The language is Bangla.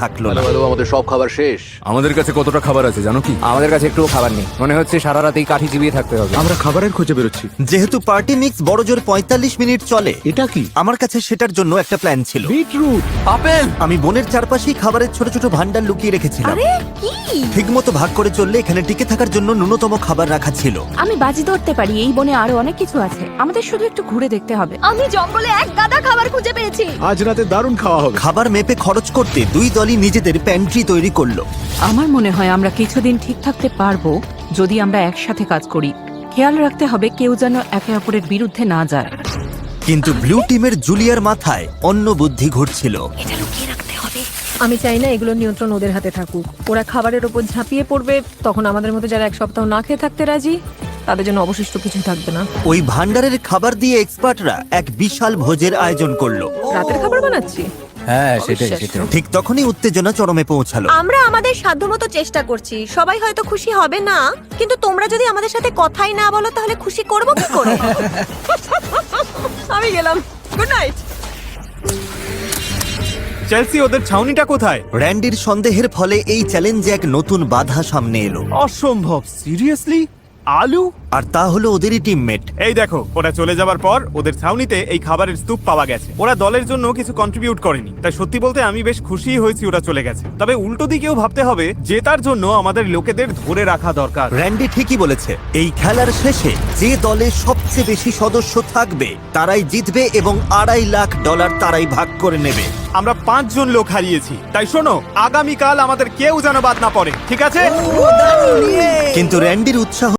থাকলো না। হ্যালো, আমাদের সব খাবার শেষ। আমাদের কাছে কতটা খাবার আছে জানো কি? আমাদের কাছে একটুও খাবার নেই, মনে হচ্ছে সারা রাতেই কাঠি চিবিয়ে থাকতে হবে। আমরা খাবারের খোঁজে বেরোচ্ছি। যেহেতু পার্টি মিক্স বড়জোর 45 মিনিট চলে, এটা কি? আমার কাছে সেটার জন্য একটা প্ল্যান ছিল। বিটরুট। আপেল। আমি বনের চারপাশেই খাবারের ছোট ছোট ভান্ডার লুকিয়ে রেখেছিলাম। আরে কি? ঠিকমতো ভাগ করে চললে এখানে টিকে থাকার জন্য ন্যূনতম খাবার রাখা ছিল। আমি বাজি ধরতে পারি এই বনে আরো অনেক কিছু আছে, আমাদের শুধু একটু ঘুরে দেখতে হবে। আমি জঙ্গলে এক গাদা খাবার খুঁজে পেয়েছি। আজ রাতে দারুণ খাওয়া হবে। খাবার মেপে খরচ করতে দুই দলই নিজেদের প্যান্ট্রি তৈরি করলো। আমার মনে হয় আমরা কিছুদিন ঠিক থাকতে পারবো যদি আমরা একসাথে কাজ করি। খেয়াল রাখতে হবে কেউ যেন একে অপরের বিরুদ্ধে না যায়। কিন্তু ব্লু টিমের জুলিয়ার মাথায় অন্য বুদ্ধি ঘুরছিল। এটা লুকিয়ে রাখতে হবে। আমি চাই না এগুলোর নিয়ন্ত্রণ ওদের হাতে থাকুক। ওরা খাবারের ওপর ঝাঁপিয়ে পড়বে, তখন আমাদের মতো যারা এক সপ্তাহ না খেয়ে থাকতে রাজি তাদের জন্য অবশিষ্ট কিছু থাকবে না। ওই ভান্ডারের খাবার দিয়ে এক্সপার্টরা এক বিশাল ভোজের আয়োজন করলো। রাতের খাবার বানাচ্ছি। হ্যাঁ সেটাই অবিশ্বাস্য। সেটাই। ঠিক তখনই উত্তেজনা চরমে পৌঁছালো। আমরা আমাদের সাধ্যমতো চেষ্টা করছি, সবাই হয়তো খুশি হবে না, কিন্তু তোমরা যদি আমাদের সাথে কথাই না বলো তাহলে খুশি করবো কি করে? আমি গেলাম, গুড নাইট। চেলসি, ওদের ছাউনিটা কোথায়? র্যান্ডির সন্দেহের ফলে এই চ্যালেঞ্জে এক নতুন বাধা সামনে এলো। অসম্ভব। সিরিয়াসলি? আলু? আর তা হলো ওদেরই টিমমেট। এই দেখো, ওরা চলে যাবার পর ওদের ছাউনিতে এই খাবারের স্তূপ পাওয়া গেছে। ওরা দলের জন্য কিছু কন্ট্রিবিউট করেনি, তাই সত্যি বলতে আমি বেশ খুশি হয়েছি ওরা চলে গেছে। তবে উল্টো দিকেও ভাবতে হবে, জেতার জন্য আমাদের লোকেদের ধরে রাখা দরকার। র্যান্ডি ঠিকই বলেছে, এই খেলার শেষে যে দলে সবচেয়ে বেশি সদস্য থাকবে তারাই জিতবে এবং $2.5 লাখ তারাই ভাগ করে নেবে। আমরা 5 জন লোক হারিয়েছি, তাই শোনো, আগামীকাল আমাদের কেউ যেন বাদ না পড়ে, ঠিক আছে? কিন্তু র্যান্ডির উৎসাহ